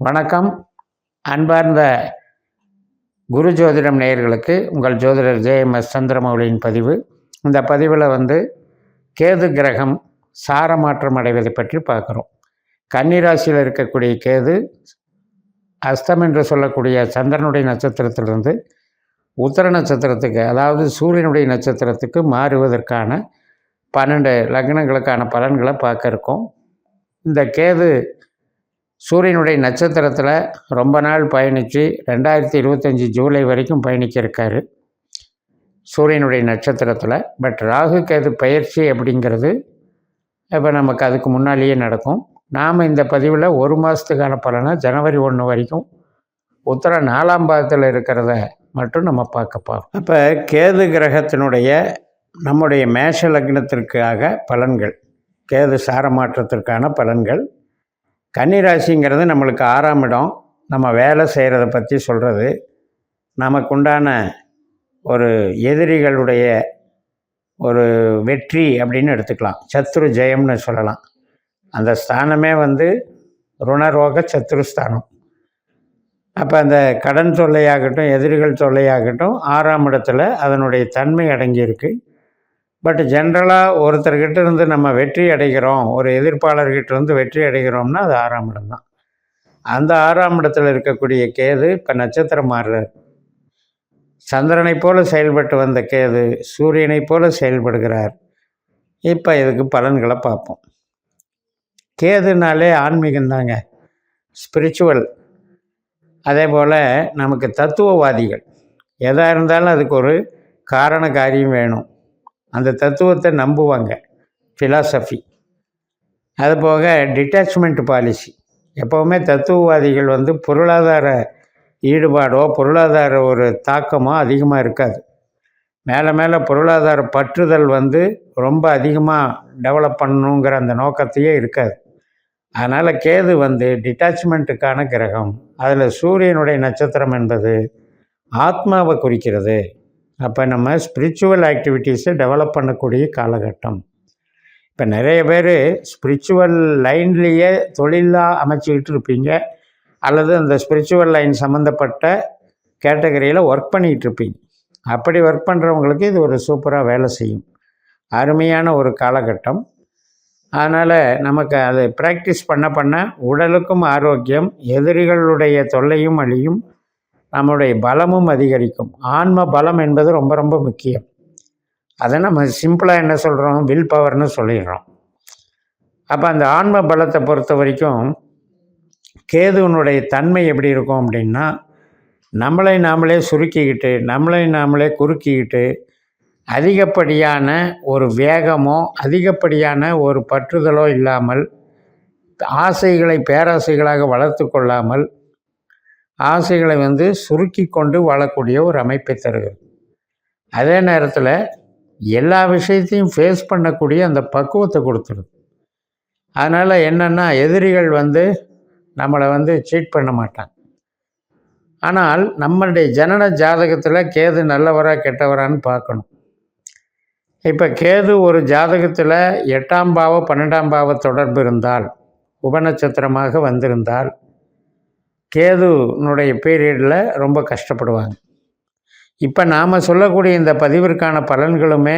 வணக்கம். அன்பார்ந்த குரு ஜோதிடம் நேயர்களுக்கு உங்கள் ஜோதிடர் ஜேஎம்எஸ் சந்திரமௌலியின் பதிவு. இந்த பதிவில் கேது கிரகம் சாரமாற்றம் அடைவதை பற்றி பார்க்குறோம். கன்னிராசியில் இருக்கக்கூடிய கேது அஸ்தம் என்று சொல்லக்கூடிய சந்திரனுடைய நட்சத்திரத்திலிருந்து உத்தர நட்சத்திரத்துக்கு, அதாவது சூரியனுடைய நட்சத்திரத்துக்கு மாறுவதற்கான 12 லக்னங்களுக்கான பலன்களை பார்க்க இருக்கோம். இந்த கேது சூரியனுடைய நட்சத்திரத்தில் ரொம்ப நாள் பயணித்து 2025 ஜூலை வரைக்கும் பயணிக்க இருக்கார் சூரியனுடைய நட்சத்திரத்தில். பட் ராகு கேது பயிற்சி அப்படிங்கிறது இப்போ நமக்கு அதுக்கு முன்னாலேயே நடக்கும். நாம் இந்த பதிவில் ஒரு மாதத்துக்கான பலனை ஜனவரி 1 வரைக்கும் உத்தர 4ஆம் பாகத்தில் இருக்கிறத மட்டும் நம்ம பார்க்கப்போம். இப்போ கேது கிரகத்தினுடைய நம்முடைய மேஷ லக்னத்திற்காக பலன்கள், கேது சாரமாற்றத்திற்கான பலன்கள். கன்னிராசிங்கிறது நம்மளுக்கு 6ஆம் இடம், நம்ம வேலை செய்கிறத பற்றி சொல்கிறது. நமக்குண்டான ஒரு எதிரிகளுடைய ஒரு வெற்றி அப்படின்னு எடுத்துக்கலாம், சத்ரு ஜெயம்னு சொல்லலாம். அந்த ஸ்தானமே ருணரோக சத்ருஸ்தானம். அப்போ அந்த கடன் தொல்லையாகட்டும், எதிரிகள் தொல்லையாகட்டும் 6ஆம் இடத்துல அதனுடைய தன்மை அடங்கியிருக்கு. பட் ஜென்ரலாக ஒருத்தர்கிட்ட இருந்து நம்ம வெற்றி அடைகிறோம், ஒரு எதிர்ப்பாளர்கிட்ட இருந்து வெற்றி அடைகிறோம்னா அது 6ஆம் இடம் தான். அந்த 6ஆம் இடத்துல இருக்கக்கூடிய கேது இப்போ நட்சத்திரம் மாறுறார். சந்திரனை போல செயல்பட்டு வந்த கேது சூரியனை போல செயல்படுகிறார். இப்போ இதுக்கு பலன்களை பார்ப்போம். கேதுனாலே ஆன்மீகம்தாங்க, ஸ்பிரிச்சுவல். அதே போல் நமக்கு தத்துவவாதிகள் எதாக இருந்தாலும் அதுக்கு ஒரு காரண காரியம் வேணும். அந்த தத்துவத்தை நம்புவாங்க, ஃபிலாசபி. அதுபோக டிட்டாச்மெண்ட் பாலிசி. எப்போவுமே தத்துவவாதிகள் பொருளாதார ஈடுபாடோ பொருளாதார ஒரு தாக்கமோ அதிகமாக இருக்காது. மேலே மேலே பொருளாதார பற்றுதல் ரொம்ப அதிகமாக டெவலப் பண்ணணுங்கிற அந்த நோக்கத்தையே இருக்காது. அதனால் கேது டிட்டாச்மெண்ட்டுக்கான கிரகம். அதில் சூரியனுடைய நட்சத்திரம் என்பது ஆத்மாவை குறிக்கிறது. அப்போ நம்ம ஸ்பிரிச்சுவல் ஆக்டிவிட்டீஸை டெவலப் பண்ணக்கூடிய காலகட்டம். இப்போ நிறைய பேர் ஸ்பிரிச்சுவல் லைன்லேயே தொழிலாக அமைச்சிக்கிட்டு இருப்பீங்க, அல்லது அந்த ஸ்பிரிச்சுவல் லைன் சம்மந்தப்பட்ட கேட்டகரியில் ஒர்க் பண்ணிகிட்டு இருப்பீங்க. அப்படி ஒர்க் பண்ணுறவங்களுக்கு இது ஒரு சூப்பராக வேலை செய்யும், அருமையான ஒரு காலகட்டம். அதனால் நமக்கு அதை ப்ராக்டிஸ் பண்ண பண்ண உடலுக்கும் ஆரோக்கியம், எதிரிகளுடைய தொல்லையும் அழியும், நம்முடைய பலமும் அதிகரிக்கும். ஆன்ம பலம் என்பது ரொம்ப ரொம்ப முக்கியம். அதை நம்ம சிம்பிளாக என்ன சொல்கிறோம், வில் பவர்னு சொல்லிடுறோம். அப்போ அந்த ஆன்ம பலத்தை பொறுத்த வரைக்கும் கேதுவனுடைய தன்மை எப்படி இருக்கும் அப்படின்னா, நம்மளை நாமளே சுருக்கிக்கிட்டு, நம்மளை நாமளே குறுக்கிக்கிட்டு, அதிகப்படியான ஒரு வேகமோ அதிகப்படியான ஒரு பற்றுதலோ இல்லாமல், ஆசைகளை பேராசைகளாக வளர்த்து கொள்ளாமல், ஆசைகளை சுருக்கி கொண்டு வாழக்கூடிய ஒரு அமைப்பை தருகிறது. அதே நேரத்தில் எல்லா விஷயத்தையும் ஃபேஸ் பண்ணக்கூடிய அந்த பக்குவத்தை கொடுத்துருது. அதனால் என்னென்னா, எதிரிகள் நம்மளை சீட் பண்ண மாட்டாங்க. ஆனால் நம்மளுடைய ஜனன ஜாதகத்தில் கேது நல்லவரா கெட்டவரான்னு பார்க்கணும். இப்போ கேது ஒரு ஜாதகத்தில் 8ஆம் பாவ 12ஆம் பாவ தொடர்பு இருந்தால், உபநட்சத்திரமாக வந்திருந்தால், கேதுனுடைய பீரியடில் ரொம்ப கஷ்டப்படுவாங்க. இப்போ நாம் சொல்லக்கூடிய இந்த பதிவிற்கான பலன்களுமே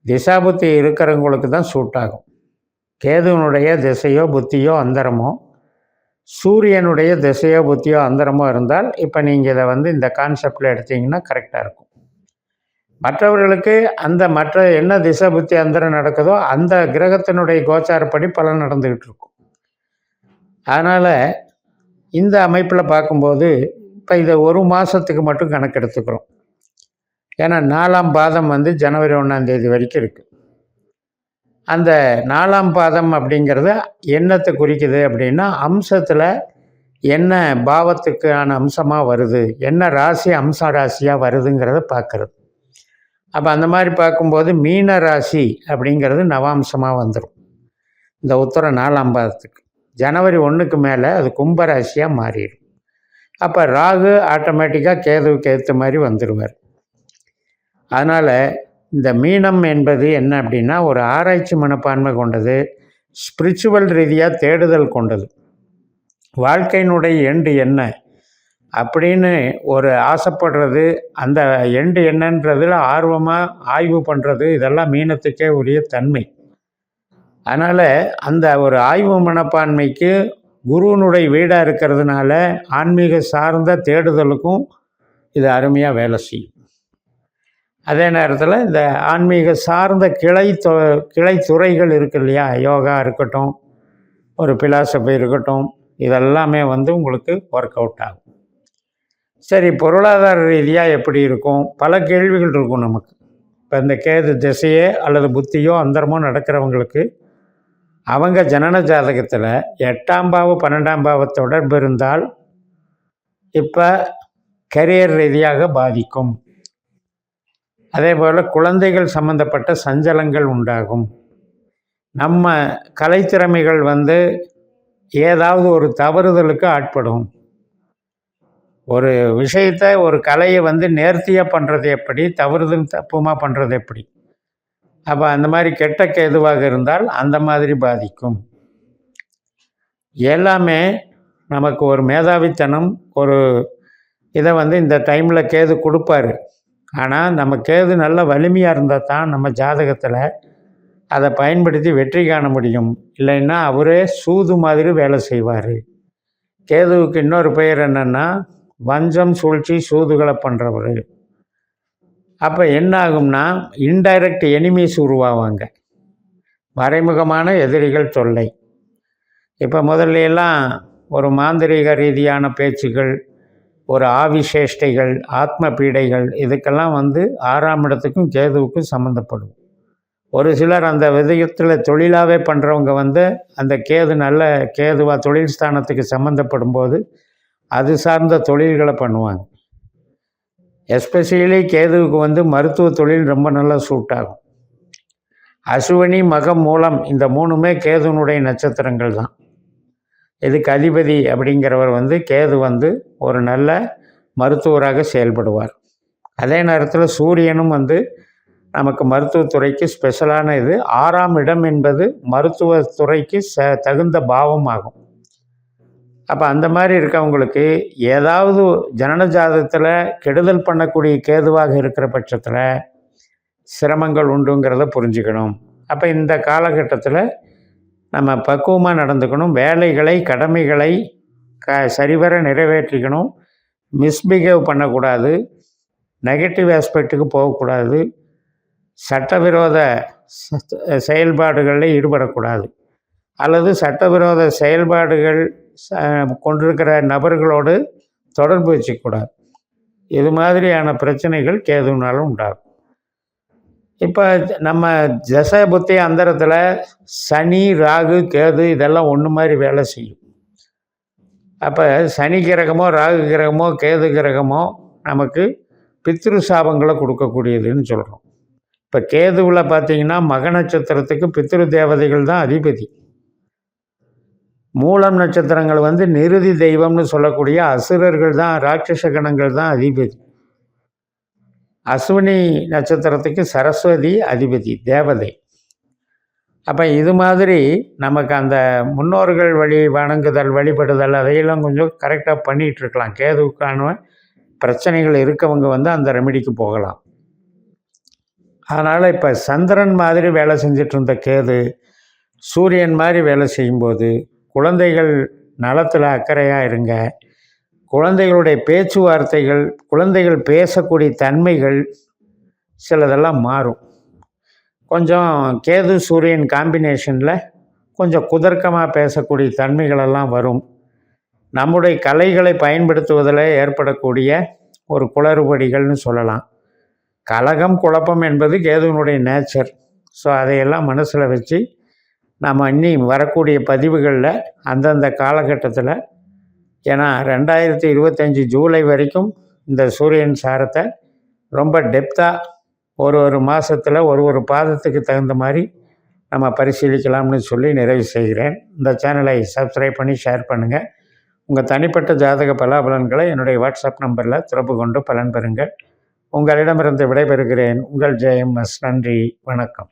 திசாபுத்தி இருக்கிறவங்களுக்கு தான் சூட் ஆகும். கேதுவனுடைய திசையோ புத்தியோ அந்தரமோ, சூரியனுடைய திசையோ புத்தியோ அந்தரமோ இருந்தால் இப்போ நீங்கள் இதை இந்த கான்செப்டில் எடுத்தீங்கன்னா கரெக்டாக இருக்கும். மற்றவர்களுக்கு மற்ற என்ன திசை புத்தி அந்தரம் நடக்குதோ அந்த கிரகத்தினுடைய கோச்சாரப்படி பலன் நடந்துக்கிட்டு இருக்கும். அதனால் இந்த அமைப்பில் பார்க்கும்போது இப்போ இதை ஒரு மாதத்துக்கு மட்டும் கணக்கு எடுத்துக்கிறோம். ஏன்னா 4ஆம் பாதம் ஜனவரி 1ஆம் தேதி வரைக்கும் இருக்குது. அந்த 4ஆம் பாதம் அப்படிங்கிறது என்னத்தை குறிக்குது அப்படின்னா, அம்சத்தில் என்ன பாவத்துக்கான அம்சமாக வருது, என்ன ராசி அம்ச ராசியாக வருதுங்கிறத பார்க்குறது. அப்போ அந்த மாதிரி பார்க்கும்போது மீன ராசி அப்படிங்கிறது நவாம்சமாக வந்துடும் இந்த உத்தர 4ஆம் பாதத்துக்கு. ஜனவரி 1க்கு மேலே அது கும்பராசியாக மாறிடும். அப்போ ராகு ஆட்டோமேட்டிக்காக கேதுவுக்கு ஏற்ற மாதிரி வந்துடுவார். அதனால் இந்த மீனம் என்பது என்ன அப்படின்னா, ஒரு ஆராய்ச்சி மனப்பான்மை கொண்டது, ஸ்பிரிச்சுவல் ரீதியாக தேடுதல் கொண்டது. வாழ்க்கையினுடைய எண்டு என்ன அப்படின்னு ஒரு ஆசைப்படுறது, அந்த எண்டு என்னன்றதில் ஆர்வமாக ஆய்வு பண்ணுறது, இதெல்லாம் மீனத்துக்கே உரிய தன்மை. அதனால் அந்த ஒரு ஆய்வு மனப்பான்மைக்கு குருவினுடைய வீடாக இருக்கிறதுனால ஆன்மீக சார்ந்த தேடுதலுக்கும் இது அருமையாக வேலை செய்யும். அதே நேரத்தில் இந்த ஆன்மீக சார்ந்த கிளை துறைகள் இருக்கு இல்லையா, யோகா இருக்கட்டும், ஒரு பிலாசபி இருக்கட்டும், இதெல்லாமே உங்களுக்கு ஒர்க் அவுட் ஆகும். சரி, பொருளாதார ரீதியாக எப்படி இருக்கும்? பல கேள்விகள் இருக்கும் நமக்கு. இப்போ இந்த கேது திசையே அல்லது புத்தியோ அந்தரமோ நடக்கிறவங்களுக்கு அவங்க ஜனன ஜாதகத்தில் 8ஆம் பாவம் 12ஆம் பாவ தொடர்பு இருந்தால் இப்போ கரியர் ரீதியாக பாதிக்கும். அதே போல் குழந்தைகள் சம்பந்தப்பட்ட சஞ்சலங்கள் உண்டாகும். நம்ம கலைத்திறமைகள் ஏதாவது ஒரு தவறுதலுக்கு ஆட்படும். ஒரு விஷயத்தை, ஒரு கலையை நேர்த்தியாக பண்ணுறது எப்படி, தவறுதல் தப்புமாக பண்ணுறது எப்படி. அப்போ அந்த மாதிரி கெட்ட கேதுவாக இருந்தால் அந்த மாதிரி பாதிக்கும். எல்லாமே நமக்கு ஒரு மேதாவித்தனம், ஒரு இதை இந்த டைமில் கேது கொடுப்பாரு. ஆனால் நம்ம கேது நல்ல வலிமையாக இருந்தால் தான் நம்ம ஜாதகத்தில் அதை பயன்படுத்தி வெற்றி காண முடியும். இல்லைன்னா அவரே சூது மாதிரி வேலை செய்வார். கேதுவுக்கு இன்னொரு பெயர் என்னென்னா வஞ்சம், சூழ்ச்சி, சூதுகளை பண்ணுறவர். அப்போ என்ன ஆகும்னா இன்டைரக்ட் எனிமீஸ் உருவாவாங்க, மறைமுகமான எதிரிகள் தொல்லை. இப்போ முதல்லையெல்லாம் ஒரு மாந்திரீக ரீதியான பேச்சுகள், ஒரு ஆவிசேஷ்டைகள், ஆத்ம பீடைகள், இதுக்கெல்லாம் 6ஆம் இடத்துக்கும் கேதுவுக்கும் சம்மந்தப்படும். ஒரு சிலர் அந்த விதயத்தில் தொழிலாகவே பண்ணுறவங்க அந்த கேது நல்ல கேதுவாக தொழில் ஸ்தானத்துக்கு சம்மந்தப்படும் போது அது சார்ந்த தொழில்களை பண்ணுவாங்க. எஸ்பெஷலி கேதுவுக்கு மருத்துவ தொழில் ரொம்ப நல்லா சூட் ஆகும். அசுவினி, மகம், மூலம் இந்த 3மே கேதுனுடைய நட்சத்திரங்கள் தான். இதுக்கு அதிபதி அப்படிங்கிறவர் கேது ஒரு நல்ல மருத்துவராக செயல்படுவார். அதே நேரத்தில் சூரியனும் நமக்கு மருத்துவத்துறைக்கு ஸ்பெஷலான இது. 6ஆம் இடம் என்பது மருத்துவத்துறைக்கு தகுந்த பாவம் ஆகும். அப்போ அந்த மாதிரி இருக்கவங்களுக்கு ஏதாவது ஜனன ஜாதகத்தில் கெடுதல் பண்ணக்கூடிய கேதுவாக இருக்கிற பட்சத்தில் சிரமங்கள் உண்டுங்கிறத புரிஞ்சுக்கணும். அப்போ இந்த காலகட்டத்தில் நம்ம பக்குவமாக நடந்துக்கணும். வேலைகளை, கடமைகளை சரிவர நிறைவேற்றிக்கணும். மிஸ்பிஹேவ் பண்ணக்கூடாது, நெகட்டிவ் ஆஸ்பெக்ட்டுக்கு போகக்கூடாது, சட்டவிரோத செயல்பாடுகளில் ஈடுபடக்கூடாது, அல்லது சட்டவிரோத செயல்பாடுகள் கொண்டிருக்கிற நபர்களோடு தொடர்பு வச்சுக்கூடாது. இது மாதிரியான பிரச்சனைகள் கேதுனாலும் உண்டாகும். இப்போ நம்ம தசை புத்தி அந்தரத்தில் சனி, ராகு, கேது இதெல்லாம் ஒன்று மாதிரி வேலை செய்யும். அப்போ சனி கிரகமோ, ராகு கிரகமோ, கேது கிரகமோ நமக்கு பித்ரு சாபங்களை கொடுக்கக்கூடியதுன்னு சொல்கிறோம். இப்போ கேதுவில் பார்த்திங்கன்னா மக நட்சத்திரத்துக்கு பித்ரு தேவதைகள் தான் அதிபதி. மூலம் நட்சத்திரங்கள் நிருதி தெய்வம்னு சொல்லக்கூடிய அசுரர்கள் தான், ராட்சச கணங்கள் தான் அதிபதி. அஸ்வினி நட்சத்திரத்துக்கு சரஸ்வதி அதிபதி, தேவதை. அப்போ இது மாதிரி நமக்கு அந்த முன்னோர்கள் வழி வணங்குதல், வழிபடுதல் அதையெல்லாம் கொஞ்சம் கரெக்டாக பண்ணிகிட்ருக்கலாம். கேதுவுக்கான பிரச்சனைகள் இருக்கவங்க அந்த ரெமெடிக்கு போகலாம். அதனால் இப்போ சந்திரன் மாதிரி வேலை செஞ்சிட்டு இருந்த கேது சூரியன் மாதிரி வேலை செய்யும்போது குழந்தைகள் நலத்தில் அக்கறையாக இருங்க. குழந்தைகளுடைய பேச்சுவார்த்தைகள், குழந்தைகள் பேசக்கூடிய தன்மைகள் சிலதெல்லாம் மாறும். கொஞ்சம் கேது சூரியன் காம்பினேஷனில் கொஞ்சம் குதர்க்கமாக பேசக்கூடிய தன்மைகளெல்லாம் வரும். நம்முடைய கலைகளை பயன்படுத்துவதில் ஏற்படக்கூடிய ஒரு குளறுபடிகள்னு சொல்லலாம். கலகம், குழப்பம் என்பது கேதுவினுடைய நேச்சர். ஸோ அதையெல்லாம் மனசில் வச்சு நம்ம இன்னி வரக்கூடிய பதிவுகளில் அந்தந்த காலகட்டத்தில், ஏன்னா 2025 ஜூலை வரைக்கும் இந்த சூரியன் சாரத்தை ரொம்ப டெப்த்தாக ஒரு மாதத்தில் ஒரு பாதத்துக்கு தகுந்த மாதிரி நம்ம பரிசீலிக்கலாம்னு சொல்லி நிறைவு செய்கிறேன். இந்த சேனலை சப்ஸ்கிரைப் பண்ணி ஷேர் பண்ணுங்கள். உங்கள் தனிப்பட்ட ஜாதக பலாபலன்களை என்னுடைய வாட்ஸ்அப் நம்பரில் தொடர்பு கொண்டு பலன் பெறுங்கள். உங்களிடமிருந்து விடைபெறுகிறேன். உங்கள் ஜெயம் எஸ். நன்றி, வணக்கம்.